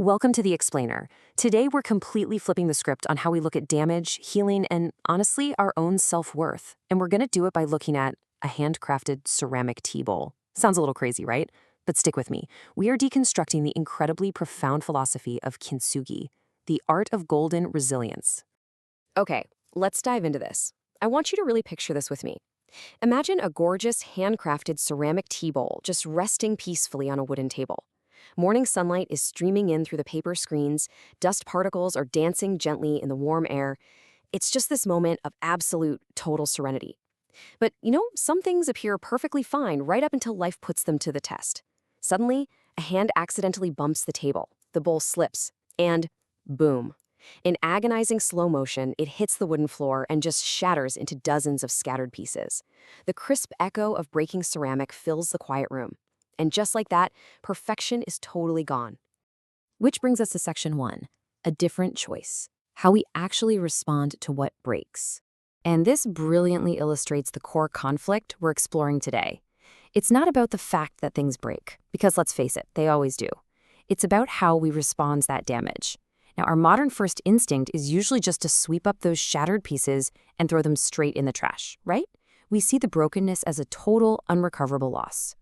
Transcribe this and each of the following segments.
Welcome to The Explainer. Today we're completely flipping the script on how we look at damage, healing, and honestly, our own self-worth. And we're gonna do it by looking at a handcrafted ceramic tea bowl. Sounds a little crazy, right? But stick with me. We are deconstructing the incredibly profound philosophy of Kintsugi, the art of golden resilience. Okay, let's dive into this. I want you to really picture this with me. Imagine a gorgeous handcrafted ceramic tea bowl just resting peacefully on a wooden table. Morning sunlight is streaming in through the paper screens, dust particles are dancing gently in the warm air. It's just this moment of absolute, total serenity. But, some things appear perfectly fine right up until life puts them to the test. Suddenly, a hand accidentally bumps the table, the bowl slips, and boom. In agonizing slow motion, it hits the wooden floor and just shatters into dozens of scattered pieces. The crisp echo of breaking ceramic fills the quiet room. And just like that, perfection is totally gone. Which brings us to section 1, a different choice, how we actually respond to what breaks. And this brilliantly illustrates the core conflict we're exploring today. It's not about the fact that things break, because let's face it, they always do. It's about how we respond to that damage. Now, our modern first instinct is usually just to sweep up those shattered pieces and throw them straight in the trash, right? We see the brokenness as a total, unrecoverable loss.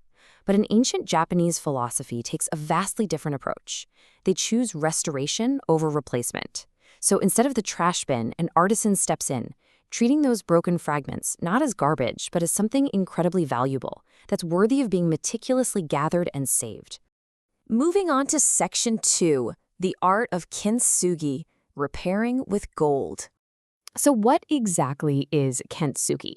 But an ancient Japanese philosophy takes a vastly different approach. They choose restoration over replacement. So instead of the trash bin, an artisan steps in, treating those broken fragments not as garbage, but as something incredibly valuable that's worthy of being meticulously gathered and saved. Moving on to section 2, the art of Kintsugi, repairing with gold. So what exactly is Kintsugi?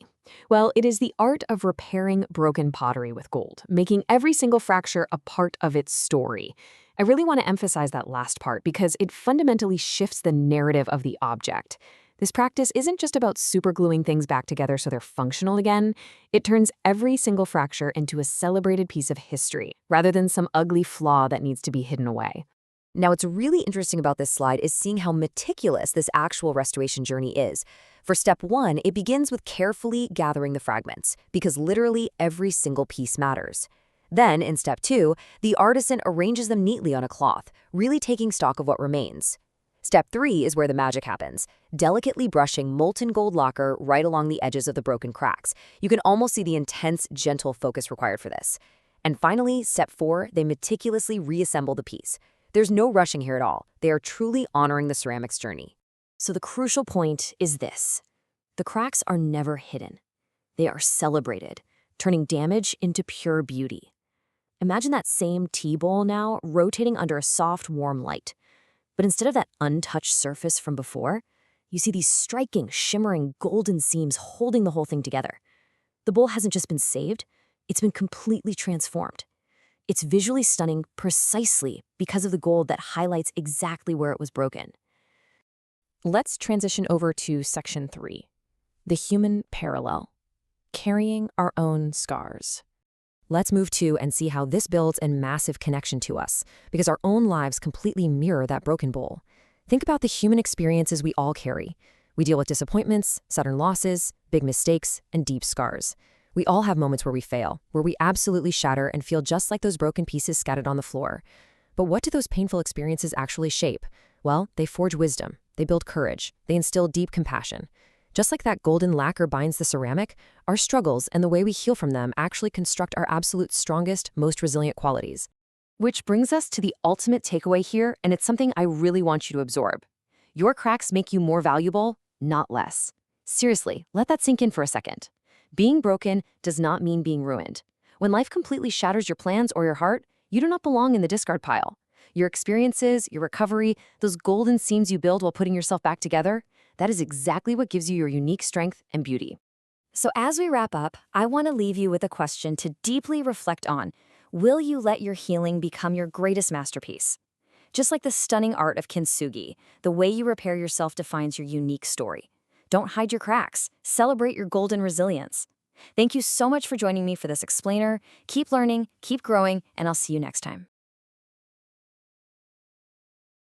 Well, it is the art of repairing broken pottery with gold, making every single fracture a part of its story. I really want to emphasize that last part because it fundamentally shifts the narrative of the object. This practice isn't just about supergluing things back together so they're functional again. It turns every single fracture into a celebrated piece of history, rather than some ugly flaw that needs to be hidden away. Now, what's really interesting about this slide is seeing how meticulous this actual restoration journey is. For step 1, it begins with carefully gathering the fragments, because literally every single piece matters. Then, in step 2, the artisan arranges them neatly on a cloth, really taking stock of what remains. Step 3 is where the magic happens, delicately brushing molten gold lacquer right along the edges of the broken cracks. You can almost see the intense, gentle focus required for this. And finally, step 4, they meticulously reassemble the piece. There's no rushing here at all. They are truly honoring the ceramics journey. So the crucial point is this. The cracks are never hidden. They are celebrated, turning damage into pure beauty. Imagine that same tea bowl now rotating under a soft, warm light. But instead of that untouched surface from before, you see these striking, shimmering golden seams holding the whole thing together. The bowl hasn't just been saved, it's been completely transformed. It's visually stunning precisely because of the gold that highlights exactly where it was broken. Let's transition over to section 3, the human parallel, carrying our own scars. Let's move to and see how this builds a massive connection to us, because our own lives completely mirror that broken bowl. Think about the human experiences we all carry. We deal with disappointments, sudden losses, big mistakes, and deep scars. We all have moments where we fail, where we absolutely shatter and feel just like those broken pieces scattered on the floor. But what do those painful experiences actually shape? Well, they forge wisdom, they build courage, they instill deep compassion. Just like that golden lacquer binds the ceramic, our struggles and the way we heal from them actually construct our absolute strongest, most resilient qualities. Which brings us to the ultimate takeaway here, and it's something I really want you to absorb. Your cracks make you more valuable, not less. Seriously, let that sink in for a second. Being broken does not mean being ruined. When life completely shatters your plans or your heart, you do not belong in the discard pile. Your experiences, your recovery, those golden seams you build while putting yourself back together, that is exactly what gives you your unique strength and beauty. So as we wrap up, I want to leave you with a question to deeply reflect on. Will you let your healing become your greatest masterpiece? Just like the stunning art of Kintsugi, the way you repair yourself defines your unique story. Don't hide your cracks. Celebrate your golden resilience. Thank you so much for joining me for this explainer. Keep learning, keep growing, and I'll see you next time.